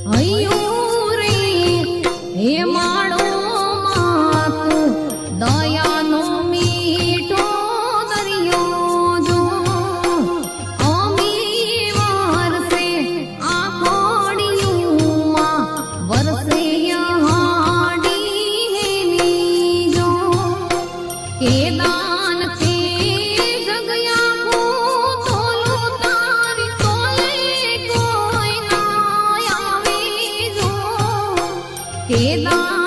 હૈયું રે હે માળો માતું દયાનો મીઠો દરિયો જો અમી વરસે આ કોડિયુંમાં વરસે હાડી હેની જો કે દાન તે જગયા કો તોલો તારી તોલે કોઈ ના આવે જો કે દાન